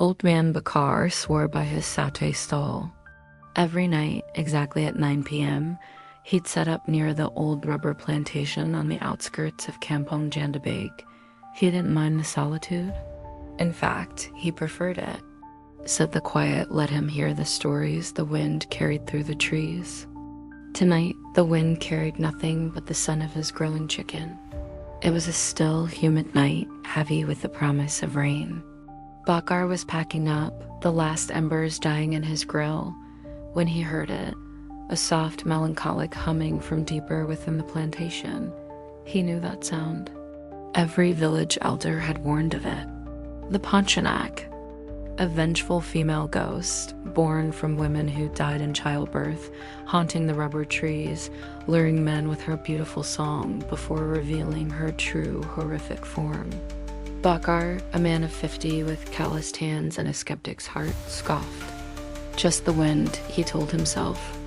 Old Man Bakar swore by his satay stall. Every night, exactly at 9 p.m., he'd set up near the old rubber plantation on the outskirts of Kampong Jandabeg. He didn't mind the solitude. In fact, he preferred it. Said the quiet let him hear the stories the wind carried through the trees. Tonight, the wind carried nothing but the scent of his grilling chicken. It was a still, humid night, heavy with the promise of rain. Bakar was packing up, the last embers dying in his grill, when he heard it, a soft, melancholic humming from deeper within the plantation. He knew that sound. Every village elder had warned of it. The Pontianak, a vengeful female ghost, born from women who died in childbirth, haunting the rubber trees, luring men with her beautiful song before revealing her true, horrific form. Bakar, a man of 50 with calloused hands and a skeptic's heart, scoffed. Just the wind, he told himself.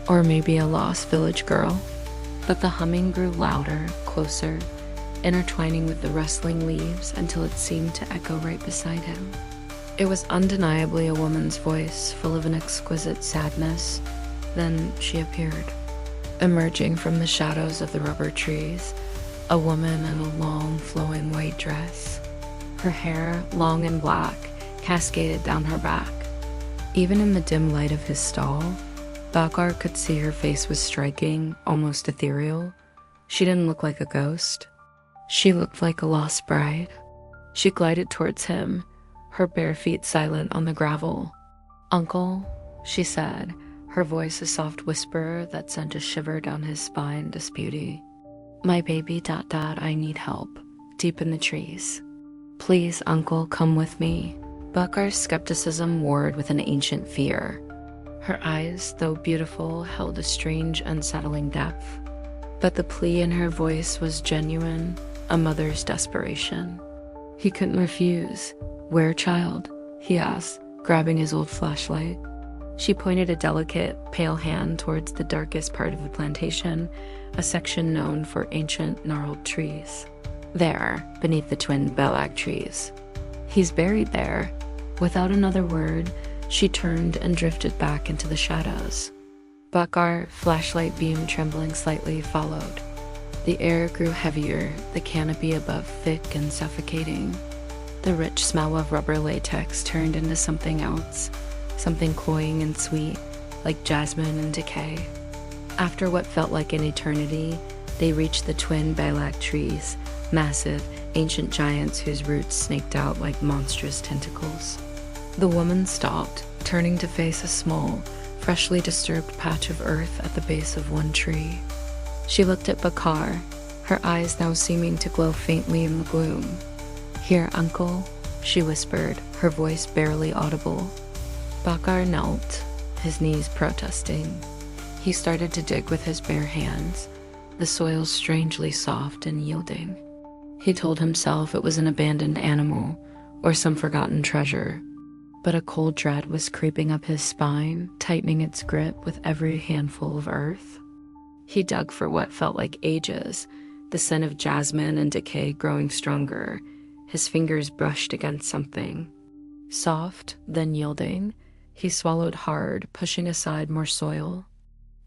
Or maybe a lost village girl. But the humming grew louder, closer, intertwining with the rustling leaves until it seemed to echo right beside him. It was undeniably a woman's voice, full of an exquisite sadness. Then she appeared, emerging from the shadows of the rubber trees, a woman in a long, flowing white dress. Her hair, long and black, cascaded down her back. Even in the dim light of his stall, Bakar could see her face was striking, almost ethereal. She didn't look like a ghost. She looked like a lost bride. She glided towards him, her bare feet silent on the gravel. "Uncle," she said, her voice a soft whisper that sent a shiver down his spine, disputing. "My baby ... I need help, deep in the trees. Please, uncle, come with me." Bakar's skepticism warred with an ancient fear. Her eyes, though beautiful, held a strange, unsettling depth. But the plea in her voice was genuine, a mother's desperation. He couldn't refuse. "Where, child?" he asked, grabbing his old flashlight. She pointed a delicate, pale hand towards the darkest part of the plantation, a section known for ancient, gnarled trees. "There, beneath the twin belag trees. He's buried there." Without another word, she turned and drifted back into the shadows. Bakar, flashlight beam trembling slightly, followed. The air grew heavier, the canopy above thick and suffocating. The rich smell of rubber latex turned into something else, something cloying and sweet, like jasmine and decay. After what felt like an eternity, they reached the twin belag trees, massive, ancient giants whose roots snaked out like monstrous tentacles. The woman stopped, turning to face a small, freshly disturbed patch of earth at the base of one tree. She looked at Bakar, her eyes now seeming to glow faintly in the gloom. "Here, uncle," she whispered, her voice barely audible. Bakar knelt, his knees protesting. He started to dig with his bare hands, the soil strangely soft and yielding. He told himself it was an abandoned animal or some forgotten treasure, but a cold dread was creeping up his spine, tightening its grip with every handful of earth. He dug for what felt like ages, the scent of jasmine and decay growing stronger. His fingers brushed against something. Soft, then yielding, he swallowed hard, pushing aside more soil.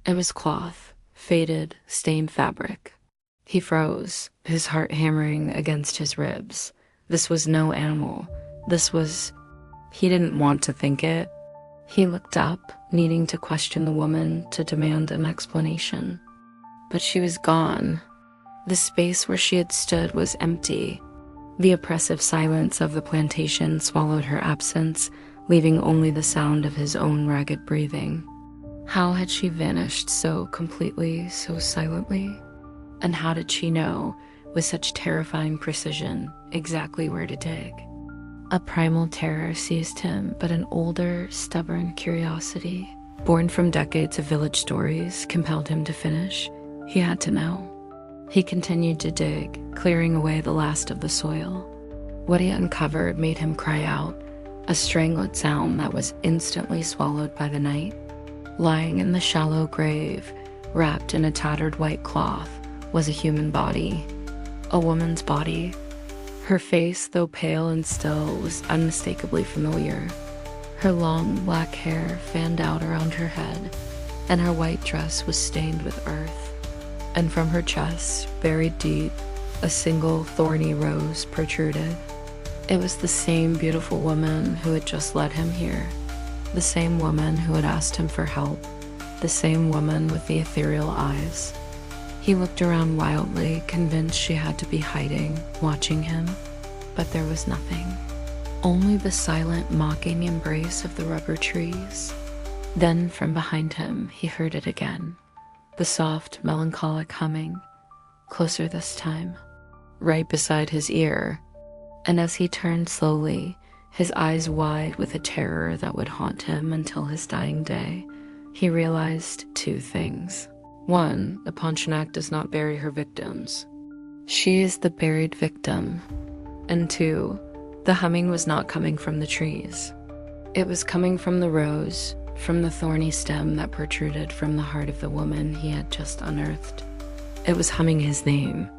It was cloth, faded, stained fabric. He froze, his heart hammering against his ribs. This was no animal. This was... He didn't want to think it. He looked up, needing to question the woman, to demand an explanation. But she was gone. The space where she had stood was empty. The oppressive silence of the plantation swallowed her absence, leaving only the sound of his own ragged breathing. How had she vanished so completely, so silently? And how did she know, with such terrifying precision, exactly where to dig? A primal terror seized him, but an older, stubborn curiosity, born from decades of village stories, compelled him to finish. He had to know. He continued to dig, clearing away the last of the soil. What he uncovered made him cry out, a strangled sound that was instantly swallowed by the night. Lying in the shallow grave, wrapped in a tattered white cloth, was a human body. A woman's body. Her face, though pale and still, was unmistakably familiar. Her long black hair fanned out around her head, and her white dress was stained with earth. And from her chest, buried deep, a single thorny rose protruded. It was the same beautiful woman who had just led him here, the same woman who had asked him for help, the same woman with the ethereal eyes. He looked around wildly, convinced she had to be hiding, watching him, but there was nothing. Only the silent, mocking embrace of the rubber trees. Then from behind him, he heard it again. The soft, melancholic humming, closer this time, right beside his ear. And as he turned slowly, his eyes wide with a terror that would haunt him until his dying day, he realized two things. One, the Pontianak does not bury her victims. She is the buried victim. And two, the humming was not coming from the trees. It was coming from the rose, from the thorny stem that protruded from the heart of the woman he had just unearthed. It was humming his name,